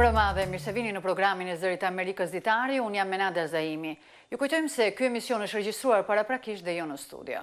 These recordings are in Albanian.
Mirëmbrëma dhe mirë se vini në programin e Zërit Amerikës Ditari, unë jam Menada Zaimi. Ju kujtojmë se ky emision është regjistruar paraprakisht dhe jo në studio.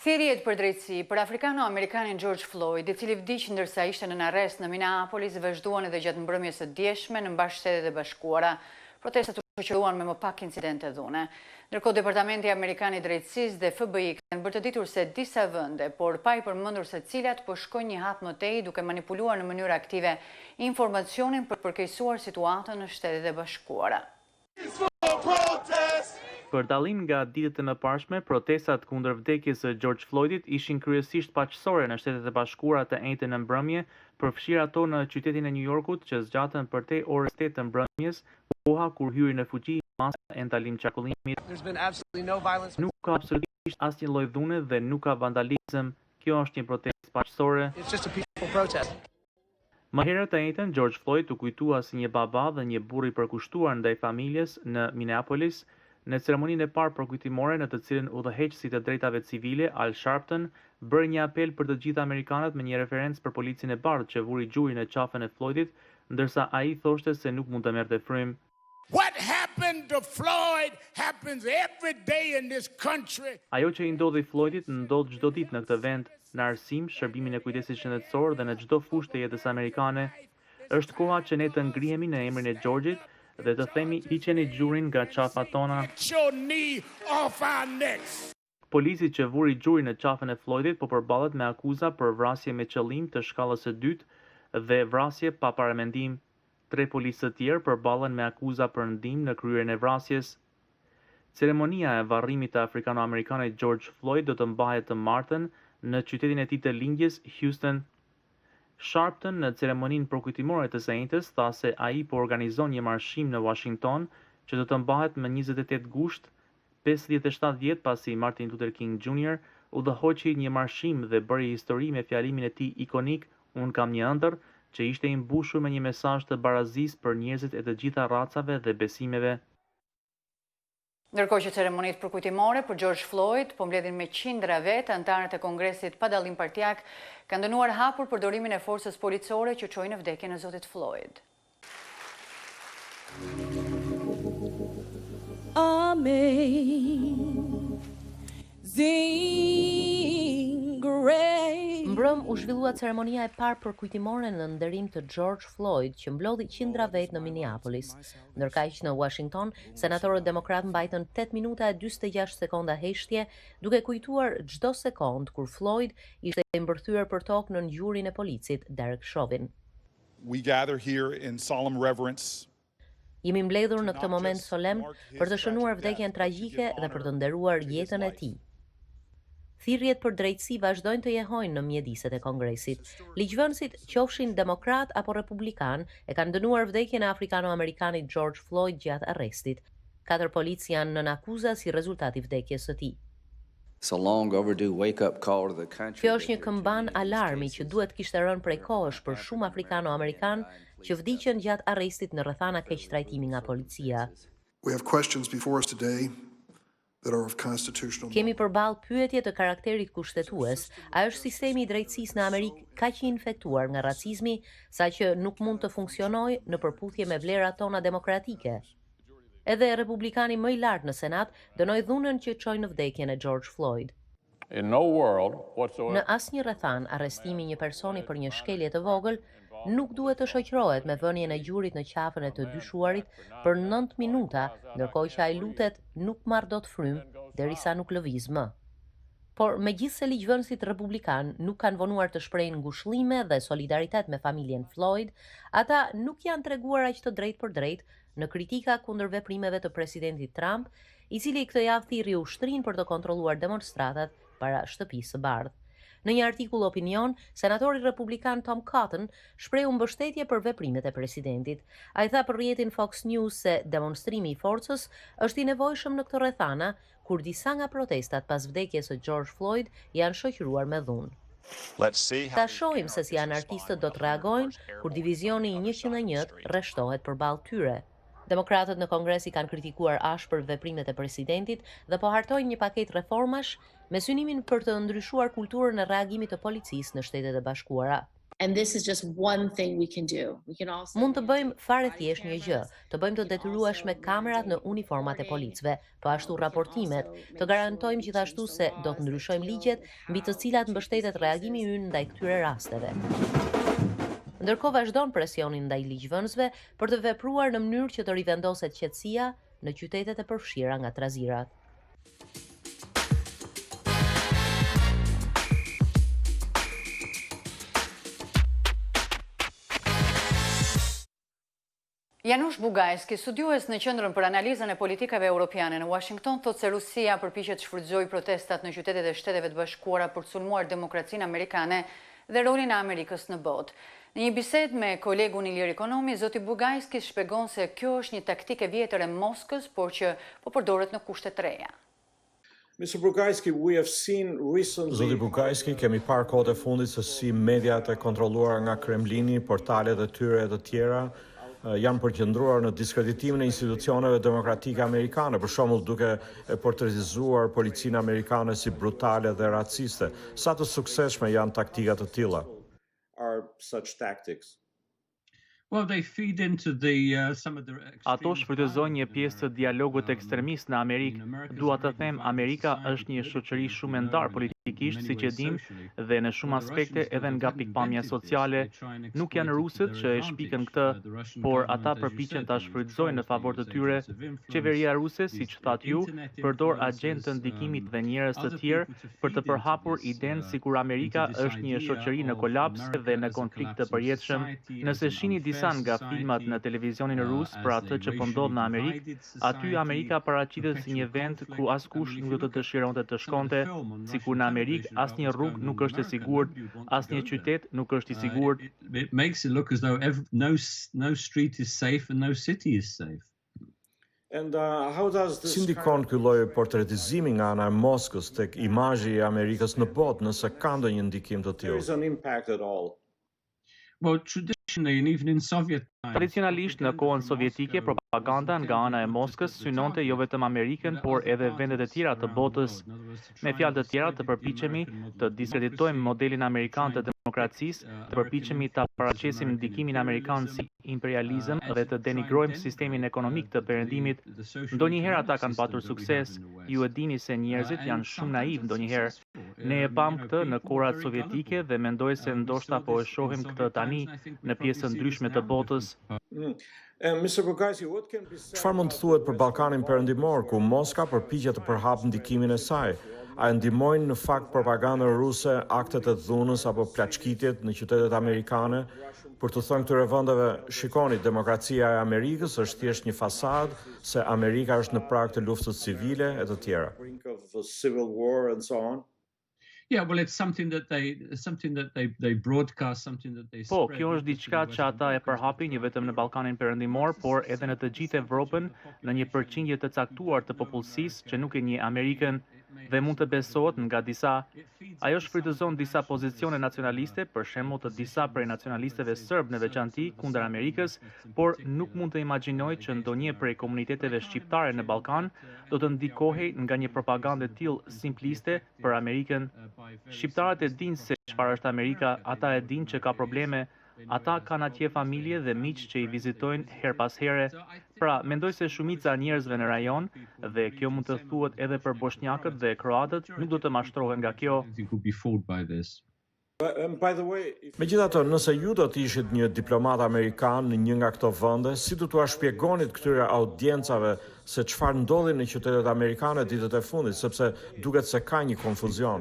Thirrjet për drejtësi për afrikano-amerikanin George Floyd, i cili vdiq ndërsa ishte në arrest në Minneapolis, vazhduan edhe gjatë mbrëmjes së djeshme në Shtetet e Bashkuara. Protestat u shoqëruan me më pak incidente dhune. Ndërkohë, Departamenti Amerikan i Drejtësisë dhe FBI kanë bërë të ditur se disa vende, por pa i përmendur se cilat, po shkojnë një hap më tej duke manipuluar në mënyrë aktive informacionin për përkeqësuar situatën në Shtetet e Bashkuara. Për dallim nga ditët e mëparshme, protestat kundër vdekjes së George Floydit ishin kryesisht paqësore në Shtetet e Bashkuara të njëjtën në mbrëmje, përfshirë ato në qytetin e New Yorkut që zgjatën përtej orës 8 të mbrëmjes, koha kur hyri në fuqi masa e ndalim qarkullimit. Nuk ka absolutisht asnjë lloj dhune dhe nuk ka vandalizëm. Kjo është një protestë paqësore. Më herët të njëjtën, George Floyd u kujtua si një baba dhe një burr i përkushtuar ndaj familjes në Minneapolis, në ceremoninë e parë përkujtimore në të cilën udhëheqësi të drejtave civile Al Sharpton bëri një apel për të gjithë amerikanët me një referencë për policin e bardhë që vuri gjuri në qafën e Floydit, ndërsa ai thoshte se nuk mund të merrte frym. What happened to Floyd happens every day in this country. Ajo që i ndodhi Floydit ndodh çdo ditë në këtë vend, në arsim, shërbimin e kujdesit shëndetësor dhe në çdo fushë të jetës amerikane. Është koha që ne të ngrihemi në emrin e George-it dhe të themi hiqeni gjurin nga qafat tona. Polici që vuri gjurin në qafën e Floydit po përballet me akuza për vrasje me qëllim të shkallës së dytë dhe vrasje pa paramendim. 3 policë të tjerë përballen me akuza për ndihmë në kryerjen e vrasjes. Ceremonia e varrimit të afrikano-amerikanit George Floyd do të mbahet të martën në qytetin e tij të lindjes, Houston. Sharpton në ceremoninë përkujtimore të së njëjtës tha se ai po organizon një marshim në Washington që do të mbahet më 28 gusht, 57 vjet pasi Martin Luther King Jr. udhëhoqi një marshim dhe bëri histori me fjalimin e tij ikonik "Unë kam një ëndër", që ishte i mbushur me një mesazh të barazisë për njerëzit e të gjitha racave dhe besimeve. Ndërkohë që ceremonitë përkujtimore për George Floyd po mbledhin me qindra vetë, anëtarët e Kongresit pa dallim partijak kanë dënuar hapur përdorimin e forcës policore që çoi në vdekjen e zotit Floyd. Mbrëm u zhvillua ceremonia e parë përkujtimore në nderim të George Floyd që mblodhi qindra vetë në Minneapolis. Ndërkaq në Washington, senatorët demokrat mbajtën 8 minuta e 46 sekonda heshtje, duke kujtuar çdo sekond kur Floyd ishte i mbërthyer për tokë në ngjyrin e policit Derek Chauvin. We gather here in solemn reverence. Jemi mbledhur në këtë moment solemn për të shënuar vdekjen tragjike dhe për të nderuar jetën e tij. Thirrjet për drejtësi vazhdojnë të jehojnë në mjediset e Kongresit. Ligjvënësit, qofshin demokrat apo republikan, e kanë dënuar vdekjen e afrikano-amerikanit George Floyd gjatë arrestit. 4 polic janë nën akuza si rezultat i vdekjes së tij. Kjo është një këmban alarmi që duhet kishte rënë prej kohësh për shumë afrikano-amerikan që vdiqën gjatë arrestit në rrethana keq trajtimi nga policia. We have questions before us today that are of constitutional. Kemi përballë pyetje të karakterit kushtetues. A është sistemi i drejtësisë në Amerikë kaq i infektuar nga racizmi saqë nuk mund të funksionojë në përputhje me vlerat tona demokratike? Edhe republikani më i lartë në Senat dënoi dhunën që çoi në vdekjen e George Floyd. Në asnjë rrethan, arrestimi një personi për një shkelje të vogël nuk duhet të shoqërohet me vënien e gjurit në qafën e të dyshuarit për 9 minuta, ndërkohë që ai lutet nuk marr dot frym derisa nuk lëviz më. Por megjithse ligjvënësit republikan nuk kanë vonuar të shprehin ngushëllime dhe solidaritet me familjen Floyd, ata nuk janë treguar aq të drejtë për drejtë në kritika kundër veprimeve të presidentit Trump, i cili këtë javë thirrri ushtrinë për të kontrolluar demonstratat para shtëpisë së bardhë. Në një artikull opinion, senatori republikan Tom Cotton shprehu mbështetje për veprimet e presidentit. Ai tha për rrjetin Fox News se demonstrimi i forcës është i nevojshëm në këtë rrethana, kur disa nga protestat pas vdekjes së George Floyd janë shoqëruar me dhunë. Ta shohim se si anarkistët do të reagojnë kur divizioni i 101 rreshtohet përballë tyre. Demokratët në Kongres i kanë kritikuar ashpër veprimet e presidentit dhe po hartojnë një paketë reformash me synimin për të ndryshuar kulturën e reagimit të policisë në Shtetet e Bashkuara. And this is just one thing we can do. We can also Mund të bëjmë fare thjesht një gjë, të bëjmë të detyrueshme kamerat në uniformat e policëve, po ashtu raportimet, të garantojmë gjithashtu se do të ndryshojmë ligjet mbi të cilat mbështetet reagimi ynë ndaj këtyre rasteve. Ndërkohë vazhdon presionin ndaj ligjvënësve për të vepruar në mënyrë që të rivendoset qetësia në qytetet e përfshira nga trazirat. Janusz Bugajski, studiues në Qendrën për Analizën e Politikave Europiane në Washington, thotë se Rusia përpiqet shfrytëzojë protestat në qytetet e Shteteve të Bashkuara për të sulmuar demokracinë amerikane dhe rolin e Amerikës në botë. Në një bisedë me kolegun i lirë ekonomi, zoti Bugajski shpjegon se kjo është një taktikë e vjetër e Moskës, por që po përdoret në kushte të reja. Zoti Bugajski, kemi parë kohët e fundit se si mediat e kontrolluara nga Kremlini, portalet e tyre e të tjera, janë përqendruar në diskreditimin e institucioneve demokratike amerikane, për shembull duke e portretizuar policinë amerikane si brutale dhe raciste. Sa të suksesshme janë taktika të tilla? Ato shfrytëzojnë një pjesë të dialogut ekstremist në Amerikë. Dua të them, Amerika është një shoqëri shumë e ndarë politikisht, siç e dim, dhe në shumë aspekte edhe nga pikpamja sociale. Nuk janë rusët që e shpikën këtë, por ata përpiqen ta shfrytëzojnë në favor të tyre. Qeveria ruse, siç thatë ju, përdor agent të ndikimit dhe njerëz të tjerë për të përhapur idenë sikur Amerika është një shoqëri në kolaps dhe në konflikt të përjetshëm. Nëse shihni disa nga filmat në televizionin rus për atë që po ndodh në Amerikë, aty Amerika paraqitet si një vend ku askush nuk do të dëshironte të shkonte, sikur në Amerikë asnjë rrugë nuk është e sigurt, asnjë qytet nuk është i sigurt. It makes it look as though no street is safe and no city is safe. Si ndikon ky lloj portretizimi nga ana e Moskës tek imazhi i Amerikës në botë, nëse ka ndonjë ndikim të tillë? Tradicionalisht në kohën sovjetike, propaganda nga ana e Moskës synonte jo vetëm Amerikën, por edhe vendet e tjera të botës. Me fjalë të tjera, të përpiqemi të diskreditojmë modelin amerikan të demokracisë, të përpiqemi ta paraqesim ndikimin amerikan si imperializëm dhe të denigrojmë sistemin ekonomik të perëndimit. Ndonjëherë ata kanë patur sukses. Ju e dini se njerëzit janë shumë naiv ndonjëherë. Ne e pam këtë në kohrat sovjetike dhe mendoj se ndoshta po e shohim këtë tani në pjesë ndryshme të botës. Çfarë mund të thuhet për Ballkanin Perëndimor, ku Moska përpiqet të përhapë ndikimin e saj? A e ndihmojnë në fakt propagandën ruse aktet e dhunës apo plaçkitjet në qytetet amerikane për të thënë këtyre vendeve, shikoni, demokracia e Amerikës është thjesht një fasadë, se Amerika është në prag të luftës civile e të tjera. Po, kjo është diçka që ata e përhapin jo vetëm në Ballkanin Perëndimor, por edhe në të gjithë Evropën, në një përqindje të caktuar të popullsisë që nuk e njeh Amerikën dhe mund të besohet nga disa. Ajo shfrytëzon disa pozicione nacionaliste, për shembull të disa prej nacionalistëve serb në veçanti kundër Amerikës, por nuk mund të imagjinoj që ndonjë prej komuniteteve shqiptare në Ballkan do të ndikohej nga një propagandë e tillë simpliste për Amerikën. Shqiptarët e dinë se çfarë është Amerika, ata e dinë që ka probleme. Ata kanë atje familje dhe miq që i vizitojnë her pas here. Pra, mendoj se shumica e njerëzve në rajon, dhe kjo mund të thuhet edhe për bosnjakët dhe kroatët, nuk do të mashtrohen nga kjo. Megjithatë, nëse ju do të ishit një diplomat amerikan në një nga këto vende, si do t'ua shpjegonit këtyre audiencave se çfarë ndodhi në qytetet amerikane ditët e fundit, sepse duket se ka një konfuzion.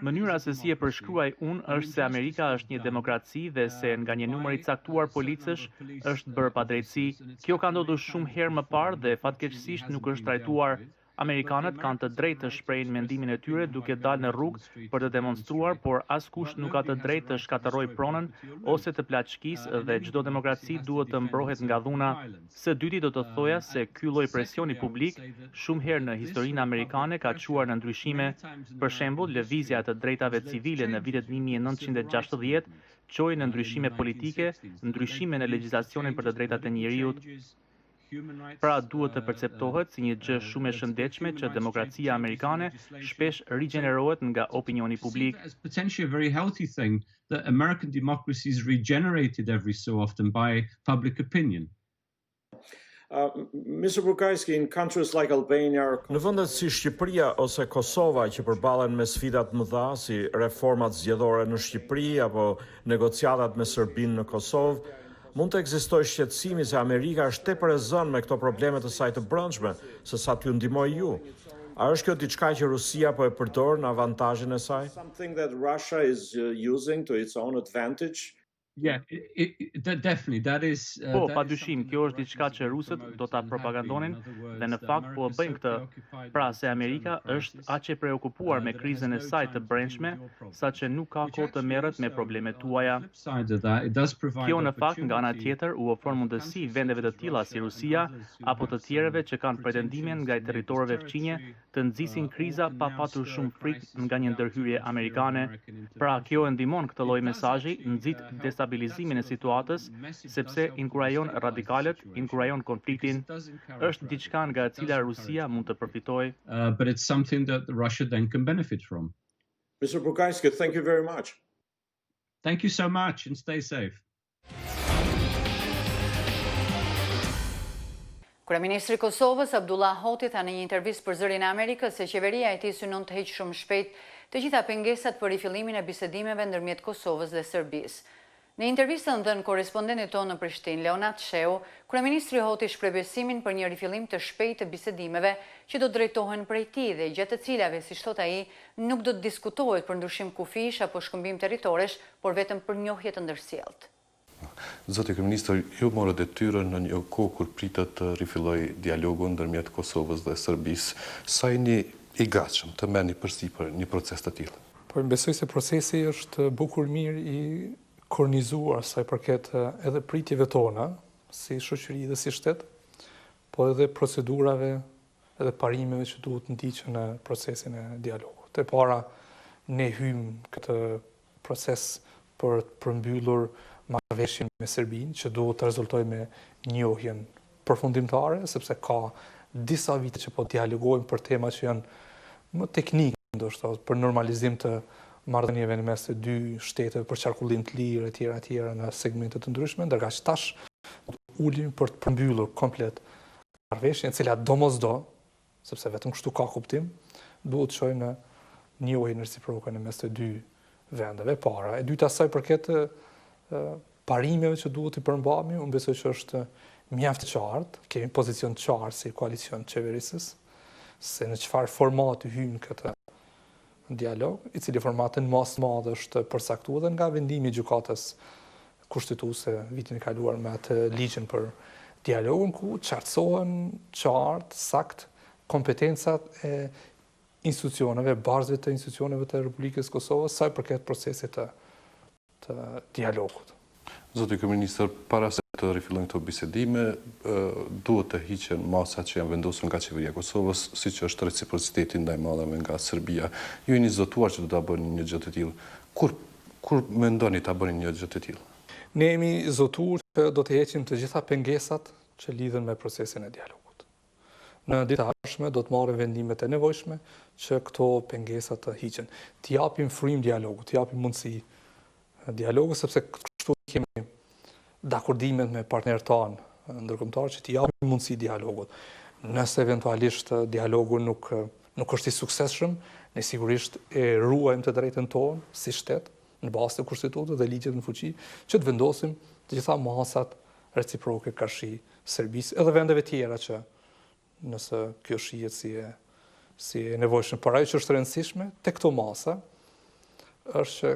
Mënyra se si e përshkruaj unë është se Amerika është një demokraci dhe se nga një numër i caktuar policësh është bërë padrejtësi. Kjo ka ndodhur shumë herë më parë dhe fatkeqësisht nuk është trajtuar. Amerikanët kanë të drejtë të shprehin mendimin e tyre duke dalë në rrugë për të demonstruar, por askush nuk ka të drejtë të shkatërrojë pronën ose të plaçkisë dhe çdo demokraci duhet të mbrohet nga dhuna. Së dyti do të thoja se ky lloj presioni publik shumë herë në historinë amerikane ka çuar në ndryshime. Për shembull, lëvizja e të drejtave civile në vitet 1960 çojë në ndryshime politike, ndryshime në legjislacionin për të drejtat e njeriut. Pra duhet të perceptohet si një gjë shumë e shëndetshme që demokracia amerikane shpesh rigjenerohet nga opinioni publik. As potentially a very healthy thing that American democracy is regenerated every so often by public opinion. Mr. Burkajski, in countries like Albania, në vendet si Shqipëria ose Kosova që përballen me sfidat mëdha si reformat zgjedhore në Shqipëri apo negociatat me Serbinë në Kosovë, mund të ekzistojë shqetësimi se Amerika është tepër e zënë me këto probleme të saj të brendshme, se sa t'ju ndihmoj ju. A është kjo diçka që Rusia po e përdor në avantazhin e saj? Something that Russia is using to its own advantage. Yeah, definitely that is. Po, padyshim, kjo është diçka që rusët do ta propagandonin dhe në fakt po e bëjnë këtë. Pra se Amerika është aq e preokupuar me krizën e saj të brendshme, saqë nuk ka kohë të merret me problemet tuaja. Kjo në fakt nga ana tjetër u ofron mundësi vendeve të tilla si Rusia apo të tjerëve që kanë pretendimin nga territoreve fqinje të nxisin kriza pa patur shumë frikë nga një ndërhyrje amerikane. Pra kjo e ndihmon këtë lloj mesazhi, nxit destabilizimin e situatës, sepse inkurajon radikalët, inkurajon konfliktin, është diçka nga e cila Rusia mund të përfitojë. But it's something that Russia then can benefit from. Mr. Burkajski, thank you very much. Thank you so much and stay safe. Kryeministri i Kosovës Abdullah Hoti tha në një intervistë për Zërin e Amerikës se qeveria e tij synon të heqë shumë shpejt të gjitha pengesat për rifillimin e bisedimeve ndërmjet Kosovës dhe Serbisë. Në intervistën dhënë korrespondentit tonë në Prishtinë, Leonat Sheu, kryeministri Hoti shpreh besimin për një rifillim të shpejtë të bisedimeve që do drejtohen prej tij dhe gjatë të cilave, siç thot ai, nuk do të diskutohet për ndryshim kufish apo shkëmbim territoresh, por vetëm për njohje të ndërsjellët. Zoti kryeministër, ju morë detyrën në një kohë kur pritet të rifillojë dialogu ndërmjet Kosovës dhe Serbisë. Sa jeni i gatshëm të merrni përsipër një proces të tillë? Po besoj se procesi është bukur mirë i kornizuar sa i përket edhe pritjeve tona, si shoqëri dhe si shtet, po edhe procedurave edhe parimeve që duhet ndiqen në procesin e dialogut. E para, ne hym këtë proces për të përmbyllur marrëveshjen me Serbinë, që duhet të rezultojë me njohjen përfundimtare, sepse ka disa vite që po dialogojmë për tema që janë më teknike, ndoshta për normalizim të marrëdhënieve në mes të dy shteteve, për qarkullim të lirë etj. Në segmente të ndryshme, ndërkaq tash ulim për të përmbyllur komplet marrëveshjen, e cila domosdo, sepse vetëm kështu ka kuptim, duhet të shojë në njohjen reciproke në mes të dy vendeve. Para, e dyta sa i përket parimeve që duhet i përmbahemi, unë besoj që është mjaft qartë, kemi pozicion të qartë si koalicion qeverisës, se në çfarë formati hyn këtë dialog, i cili formatin mas madhe është përsaktuar dhe nga vendimi i gjykatës kushtetuese vitin e kaluar me atë ligjin për dialogun, ku qartësohen qartë, sakt, kompetencat e institucioneve, barzëve të institucioneve të Republikës Kosovës, sa i përket procesit të dialogut. Zoti kryeministër, para se të rifillojnë këto bisedime, duhet të hiqen masat që janë vendosur nga qeveria e Kosovës, siç është reciprociteti ndaj mallrave nga Serbia. Ju jeni zotuar që do ta bëni një gjë të tillë. Kur mendoni ta bëni një gjë të tillë? Ne jemi zotuar që do të heqim të gjitha pengesat që lidhen me procesin e dialogut. Në ditë ardhshme do të marrim vendimet e nevojshme që këto pengesa të hiqen. Të japim frym dialogut, të japim mundësi dialogu, sepse kështu kemi dakordimet me partnerët tanë ndërkombëtar që t'i japim mundësi dialogut. Nëse eventualisht dialogu nuk është i suksesshëm, ne sigurisht e ruajmë të drejtën tonë si shtet në bazë të kushtetutës dhe ligjet në fuqi, që të vendosim të gjitha masat reciproke karshi Serbisë edhe vendeve tjera që nëse kjo shihet si e nevojshme. Por ajo që është e rëndësishme tek këto masa është që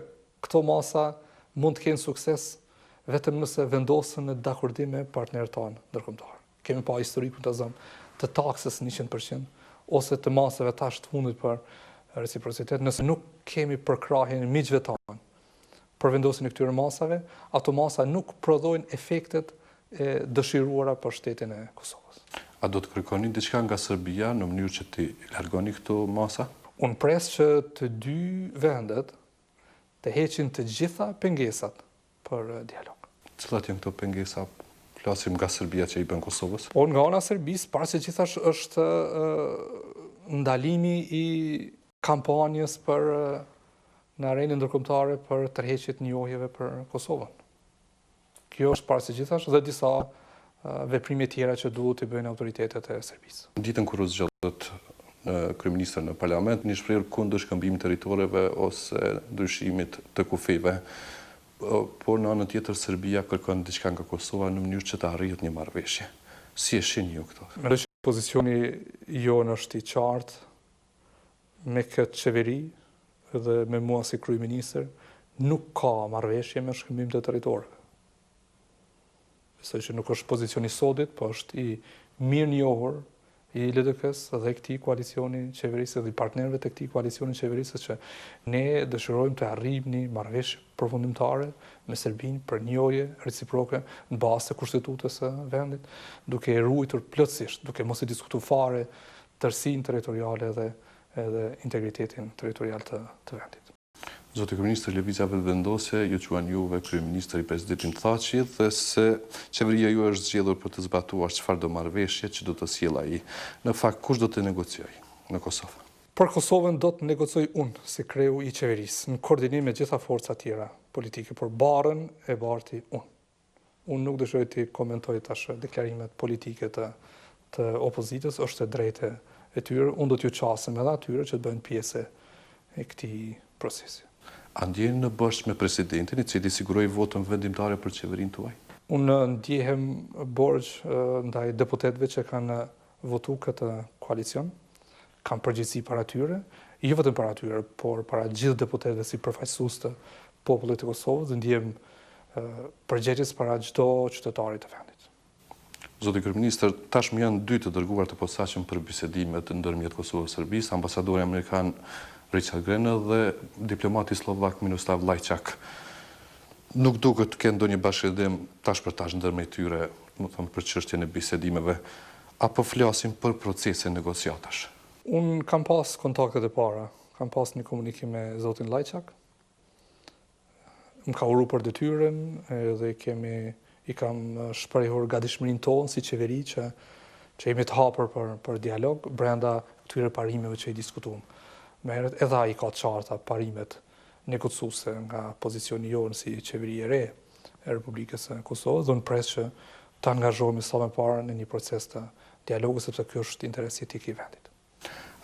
këto masa mund të kenë sukses vetëm nëse vendosen në dakordim me partnerët tanë ndërkombëtar. Kemi pa historikun të zënë të taksës 100%, ose të masave tash të fundit për reciprocitet, nëse nuk kemi përkrahjen e miqve tanë për vendosjen e këtyre masave, ato masa nuk prodhojnë efektet e dëshiruara për shtetin e Kosovës. A do të kërkoni diçka nga Serbia në mënyrë që të largoni këto masa? Unë pres që të dy vendet të heqin të gjitha pengesat për dialog. Cilat janë këto pengesa? Flasim nga Serbia që i bën Kosovës? Po nga ana e Serbisë, para se gjithash është ndalimi i kampanjës për në arenën ndërkombëtare për tërheqje të njohjeve për Kosovën. Kjo është para se gjithash dhe disa veprime tjera që duhet të bëjnë autoritetet e Serbisë. Ditën kur u zgjodhet kryeministër në parlament, një shprehje kundër shkëmbimit territoreve ose ndryshimit të kufijve. Por në anën tjetër Serbia kërkon diçka nga Kosova në mënyrë që të arrihet një marrëveshje. Si e shihni ju këto? Mendoj që pozicioni jonë është i qartë me këtë qeveri dhe me mua si kryeministër, nuk ka marrëveshje me shkëmbim të territoreve. Besoj që nuk është pozicioni i sodit, po është i mirë njohur i LDK-s dhe këtij koalicioni qeverisë dhe partnerëve të këtij koalicioni qeverisë që ne dëshirojmë të arrijmë një marrëveshje përfundimtare me Serbinë për njohje reciproke në bazë të kushtetutës së vendit, duke ruajtur plotësisht, duke mos e diskutuar fare tërësinë territoriale dhe edhe integritetin territorial të vendit. Zoti kryeministër, lëvizja vetëvendosje ju quan juve kryeministër i presidentin Thaçi dhe se qeveria ju është zgjedhur për të zbatuar çfarë do marrëveshje që do të sjellë ai. Në fakt kush do të negociojë në Kosovë? Për Kosovën do të negocoj unë si kreu i qeverisë, në koordinim me gjitha forcat tjera politike, por barën e barti unë. Unë nuk dëshiroj të komentoj tash deklarimet politike të opozitës, është e drejtë e tyre, unë do t'ju qasem edhe atyre që të bëjnë pjesë e këtij procesi. A ndjeni në bashkë me presidentin i cili siguroi votën vendimtare për qeverinë tuaj? Unë ndjehem borxh ndaj deputetëve që kanë votuar këtë koalicion, kam përgjegjësi para tyre, jo vetëm para tyre, por para gjithë deputetëve si përfaqësues të popullit të Kosovës, dhe ndjehem përgjegjës para çdo qytetari të vendit. Zoti kryeministër, tashmë janë 2 të dërguar të posaçëm për bisedimet ndërmjet Kosovës dhe Serbisë, ambasadori amerikan Richard Grena dhe diplomati slovak Miroslav Lajçak. Nuk duket të kenë ndonjë bashkëdhënim tash për tash ndërmjet tyre, më thënë për çështjen e bisedimeve, apo flasim për procese negociatash? Unë kam pas kontaktet e para, kam pas një komunikim me zotin Lajçak, më ka uru për detyrën dhe i kam shprehur gatishmërinë tonë si qeveri që jemi të hapur për dialog brenda këtyre parimeve që i diskutuam. Merret edhe ai ka qarta parimet negociuese nga pozicioni jonë si qeveri e re e Republikës së Kosovës, dhe unë pres që të angazhohemi sa më parë në një proces të dialogu, sepse ky është interesi etik i vendit.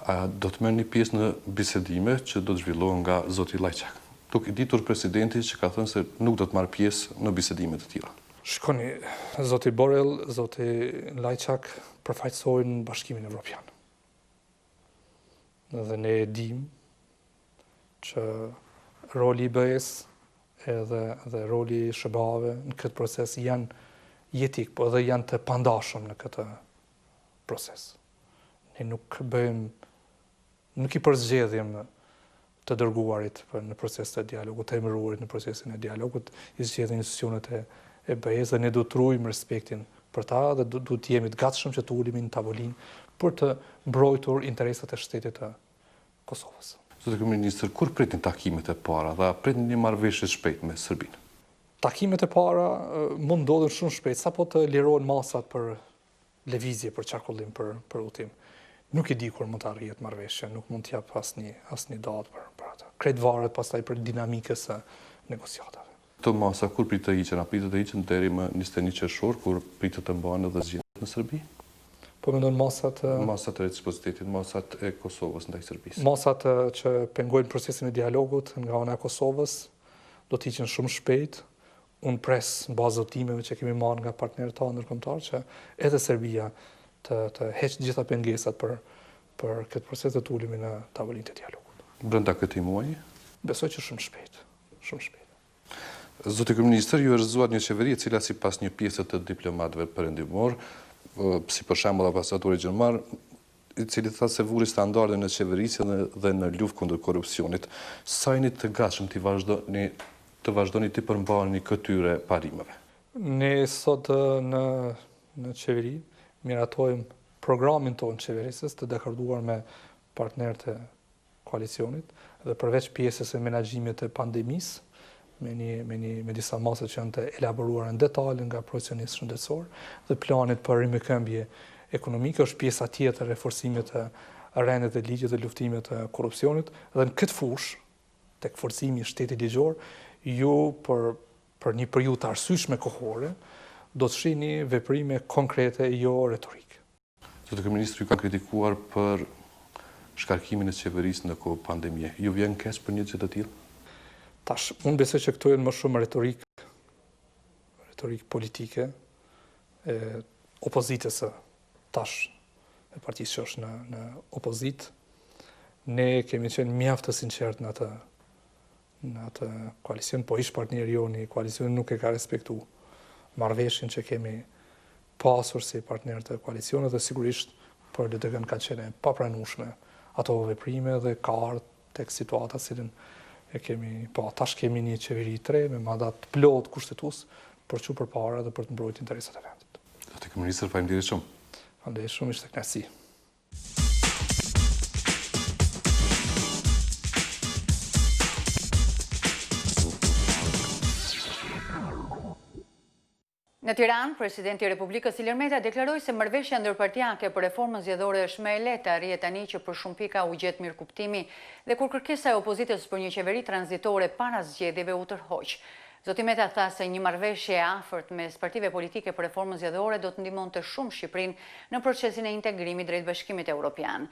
A do të merrni pjesë në bisedime që do të zhvillohen nga zoti Lajçak? Duke ditur presidenti që ka thënë se nuk do të marrë pjesë në bisedime të tilla. Shikoni, zoti Borrell, zoti Lajçak përfaqësojnë Bashkimin Evropian. Dhe ne e dim që roli i BE-s edhe roli i SBA-ve në këtë proces janë jetik, po edhe janë të pandashëm në këtë proces. Ne nuk i përzgjedhjem të dërguarit në proces të dialogut, të emëruarit në procesin e dialogut, i zgjedhin institucionet e BE-s dhe ne do të ruajmë respektin për ta dhe do të jemi të gatshëm që të ulemi në tavolinë për të mbrojtur interesat e shtetit të Kosovës. Zoti kryeministër, kur pritin takimet e para dhe pritin një marrëveshje shpejt me Serbinë? Takimet e para mund ndodhen shumë shpejt, sapo të lirohen masat për lëvizje, për qarkullim, për udhtim. Nuk e di kur mund të arrihet marrëveshja, nuk mund të jap asnjë datë për atë. Krejt varet pastaj për dinamikën e negociatave. Këto masa kur pritet të hiqen? A pritet të hiqen deri më 21 qershor, kur pritet të mbahen edhe zgjedhjet në Serbi? Po mendon masat e reciprocitetit, masat e Kosovës ndaj Serbisë. Masat që pengojnë procesin e dialogut nga ana e Kosovës do të hiqen shumë shpejt. Unë pres në bazë zotimeve që kemi marrë nga partnerët tanë ndërkombëtar që edhe Serbia të heqë gjitha pengesat për këtë proces të ulemi në tavolinë të dialogut. Brenda këtij muaji? Besoj që shumë shpejt, shumë shpejt. Zoti kryeministër, ju është zgjuar një qeveri e cila sipas një pjese të diplomatëve perëndimor, si për shembull ambasadori gjerman, i cili tha se vuri standarde në qeverisje dhe në luftë kundër korrupsionit. Sa jeni të gatshëm të vazhdoni të përmbaheni këtyre parimeve? Ne sot në qeveri miratojmë programin tonë qeverisës të dekorduar me partnerët e koalicionit dhe përveç pjesës e menaxhimit të pandemisë, me disa mase që janë të elaboruar në detalj nga profesionistë shëndetësor dhe planit për rimëkëmbje ekonomike është pjesa tjetër e forcimit të rendit e ligjit dhe luftimit të korrupsionit dhe në këtë fushë tek forcimi i shtetit ligjor ju për një periudhë të arsyeshme kohore do të shihni veprime konkrete jo retorike. Zoti Kryeministri ju ka kritikuar për shkarkimin e qeverisë në kohë pandemie. Ju vjen keq për një gjë të tillë? Tash, unë besoj që këto janë më shumë retorik politike e opozitës së tash e partisë që është në opozit. Ne kemi qenë mjaft të sinqert në atë koalicion, po ish partneri joni, koalicioni nuk e ka respektu marrëveshjen që kemi pasur si partner të koalicionit dhe sigurisht për LDG-n ka qenë papranueshme ato veprime dhe ka ardhur tek situata cilën e kemi, po tash kemi një qeveri tre me mandat plot kushtetues për çu përpara dhe për të mbrojtur interesat e vendit. Zoti Kryeministër, faleminderit shumë. Faleminderit shumë, ishte kënaqësi. Në Tiranë, presidenti i Republikës Ilir Meta deklaroi se marrëveshja ndërpartijake për reformën zgjedhore është më e lehtë arrihet tani që për shumë pika u gjet mirëkuptimi dhe kur kërkesa e opozitës për një qeveri tranzitore para zgjedhjeve u tërhoq. Zoti Meta tha se një marrëveshje e afërt mes partive politike për reformën zgjedhore do të ndihmonte shumë Shqipërinë në procesin e integrimit drejt Bashkimit Evropian.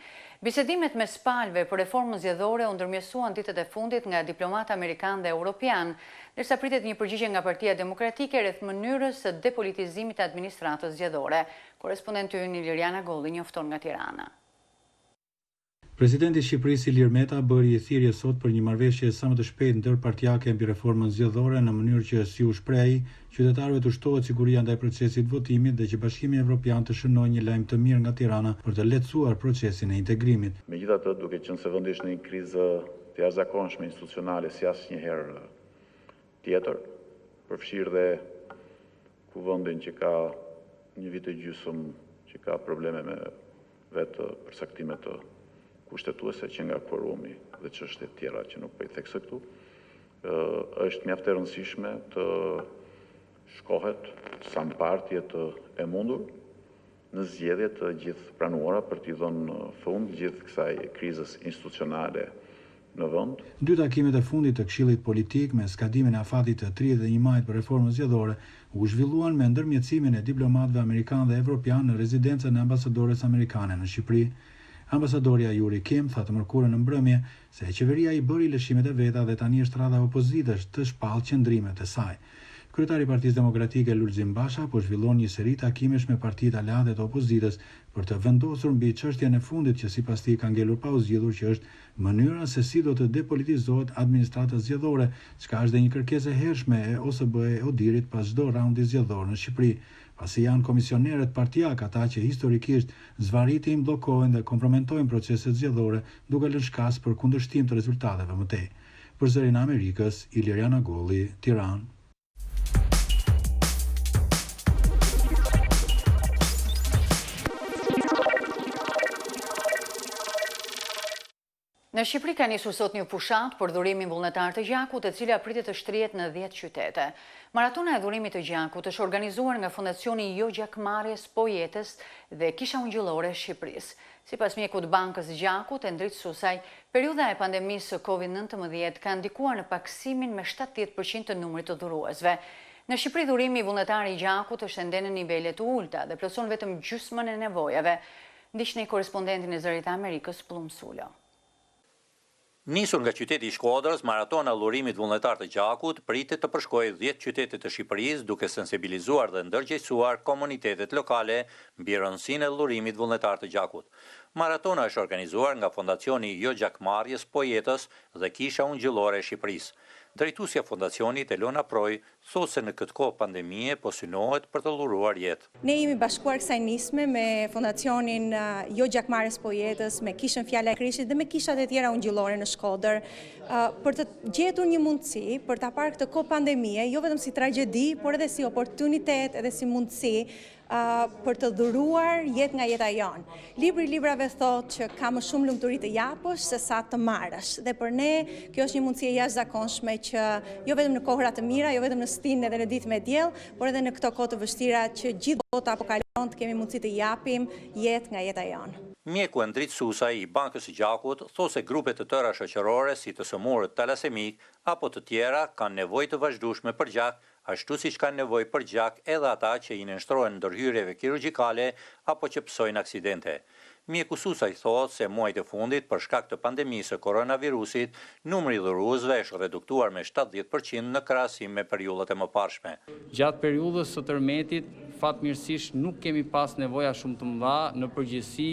Bisedimet mes palëve për reformën zgjedhore u ndërmjetësuan ditët e fundit nga diplomatë amerikan dhe europian, ndërsa pritet një përgjigje nga Partia Demokratike rreth mënyrës së depolitizimit të administratës zgjedhore. Korrespondenti ynë Liliana Golli njofton nga Tirana. Presidenti i Shqipërisë Ilir Meta bëri një thirrje sot për një marrëveshje sa më të shpejtë ndërpartijake mbi reformën zgjedhore në mënyrë që, si u shpreh ai, qytetarëve të ushtohet siguria ndaj procesit votimit dhe që Bashkimi Evropian të shënojë një lajm të mirë nga Tirana për të lehtësuar procesin e integrimit. Megjithatë, duke qenë se vendi është në një krizë të jashtëzakonshme institucionale si asnjëherë tjetër, përfshirë dhe kuvendin që ka një vit e gjysmë që ka probleme me vetë përsaktimet të kushtetuese që nga kvorumi dhe çështjet tjera që nuk po i theksoj këtu, është mjaft e rëndësishme të shkohet sa më parë të jetë e mundur në zgjedhje të gjithë pranuara për t'i dhënë fund gjithë kësaj krizës institucionale në vend. Dy takimet e fundit të Këshillit Politik me skadimin e afatit të 31 majit për reformën zgjedhore u zhvilluan me ndërmjetësimin e diplomatëve amerikanë dhe evropianë në rezidencën e ambasadores amerikane në Shqipëri. Ambasadorja Yuri Kim tha të mërkurën në mbrëmje se qeveria i bëri lëshimet e veta dhe tani është rradha opozitës të shpallë qëndrimet e saj. Kryetari i Partisë Demokratike Lulzim Basha po zhvillon një seri takimesh me partitë aleate të opozitës për të vendosur mbi çështjen e fundit që sipas tij ka ngelur pa u zgjidhur, që është mënyra se si do të depolitizohet administrata zgjedhore, çka është dhe një kërkesë e hershme e OSBE Odirit pas çdo raundi zgjedhor në Shqipëri. Pasi janë komisionerët partijak ata që historikisht zvaritin, bllokojnë dhe kompromentojnë proceset zgjedhore, duke lënë shkas për kundërshtim të rezultateve më tej. Për Zërin e Amerikës, Liliana Golli, Tiranë. Në Shqipëri ka nisur sot një fushat për dhurimin vullnetar të gjakut, e cila pritet të shtrihet në 10 qytete. Maratona e dhurimit të gjakut është organizuar nga Fondacioni Jo Gjakmarrjes Po Jetës dhe Kisha Ungjëllore e Shqipërisë. Sipas mjekut Bankës Gjakut, e ndritësuesaj, periudha e pandemisë së COVID-19 ka ndikuar në paksimin me 70% të numrit të dhuruesve. Në Shqipëri dhurimi vullnetar i gjakut është ende në nivele të ulta dhe plotson vetëm gjysmën e nevojave. Ndiqni korrespondentin e Zërit Amerikës Plumsulo. Nisur nga qyteti i Shkodrës, maratona dhurimit vullnetar të gjakut pritet të përshkojë 10 qytete të Shqipërisë, duke sensibilizuar dhe ndërgjegjësuar komunitetet lokale mbi rëndësinë e dhurimit vullnetar të gjakut. Maratona është organizuar nga Fondacioni Jo Gjakmarrjes Po Jetës dhe Kisha Ungjëllore e Shqipërisë. Drejtuesja e fondacionit Elona Proj thosë se në këtë kohë pandemie po synohet për të lluruar jetë. Ne jemi bashkuar kësaj nisme me Fondacionin Jo Gjakmarrës Poetës, me Kishën Fjala e Krishtit dhe me kishat e tjera ungjillore në Shkodër, për të gjetur një mundësi për ta parë këtë kohë pandemie, jo vetëm si tragjedi, por edhe si oportunitet, edhe si mundësi për të dhuruar jetë nga jeta jonë. Libri i librave thotë që ka më shumë lumturi të japësh se sa të marrësh. Dhe për ne kjo është një mundësi e jashtëzakonshme që jo vetëm në kohëra të mira, jo vetëm në stinë edhe në ditë me diell, por edhe në këto kohë të vështira që gjithë bota po kalon, të kemi mundësi të japim jetë nga jeta jonë. Mjeku Endrit Susa i Bankës së Gjakut thosë se grupe të tëra shoqërore si të sëmurët talasemik apo të tjera kanë nevojë të vazhdueshme për gjak, ashtu siç kanë nevojë për gjak edhe ata që i nënshtrohen ndërhyrjeve kirurgjikale apo që psojnë aksidente. Mjeku Susa i thotë se muajt e fundit për shkak të pandemisë së koronavirusit, numri i dhuruesve është reduktuar me 70% në krahasim me periudhat e mëparshme. Gjatë periudhës së tërmetit, fatmirësisht nuk kemi pas nevoja shumë të mëdha, në përgjithësi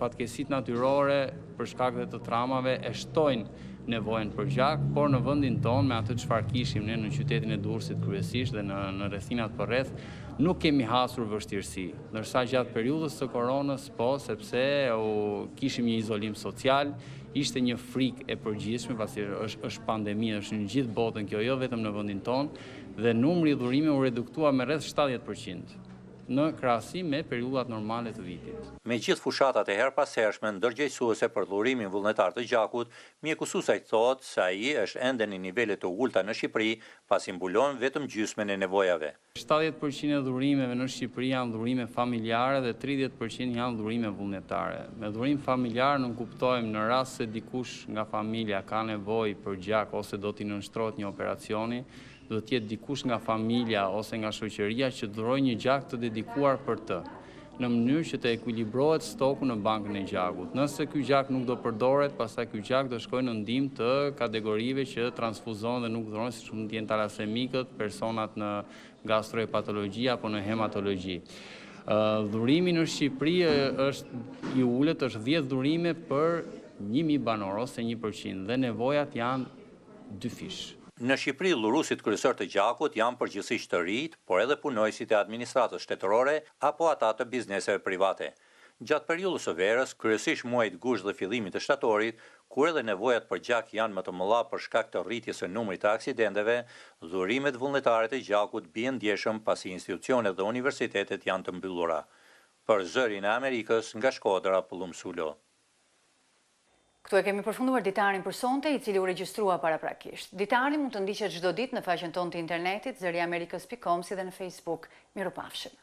fatkeqësitë natyrore për shkak të traumave e shtojnë nevojën për gjak, por në vendin tonë me atë çfarë kishim ne në qytetin e Durrësit kryesisht dhe në rrethinat përreth, nuk kemi hasur vështirësi, ndërsa gjatë periudhës së koronës po, sepse kishim një izolim social, ishte një frikë e përgjithshme, pasi është pandemi, është në gjithë botën kjo, jo vetëm në vendin tonë, dhe numri i dhurimeve u reduktua me rreth 70%. Në krahasim me periudhat normale të vitit. Me gjithë fushatat e herpashershme ndërgjegjësuese për dhurimin vullnetar të gjakut, mjeku Susa thotë se ai është ende në nivele të ulta në Shqipëri, pasi mbulon vetëm gjysmën e nevojave. 70% e dhurimeve në Shqipëri janë dhurime familjare dhe 30% janë dhurime vullnetare. Me dhurim familjar nuk kuptojmë në rast se dikush nga familja ka nevojë për gjak ose do t'i nënshtrohet një operacioni, do të jetë dikush nga familja ose nga shoqëria që dhurojë një gjak të dedikuar për të, në mënyrë që të ekuilibrohet stoku në bankën e gjakut. Nëse ky gjak nuk do përdoret, pastaj ky gjak do shkojë në ndihmë të kategorive që transfuzojnë dhe nuk dhurojnë, siç mund të jenë talasemikët, personat në gastrohepatologji apo në hematologji. Dhurimi në Shqipëri është i ulët, është 10 dhurime për 1000 banor ose 1% dhe nevojat janë 2 fish. Në Shqipëri, dhuruesit kryesor të gjakut janë përgjithsisht të rinj, por edhe punojësit e administratës shtetërore apo ata të bizneseve private. Gjatë periudhës së verës, kryesisht muajit gusht dhe fillimit të shtatorit, kur edhe nevojat për gjak janë më të mëdha për shkak të rritjes së numrit të aksidenteve, dhurimet vullnetare të gjakut bien ndjeshëm pasi institucionet dhe universitetet janë të mbyllura. Për Zërin e Amerikës, nga Shkodra, Pullum Sulo. Këtu e kemi përfunduar ditarin për sonte, i cili u regjistrua paraprakisht. Ditari mund të ndiqet çdo ditë në faqen tonë të internetit, zëriamerikës.com, si dhe në Facebook. Mirupafshim.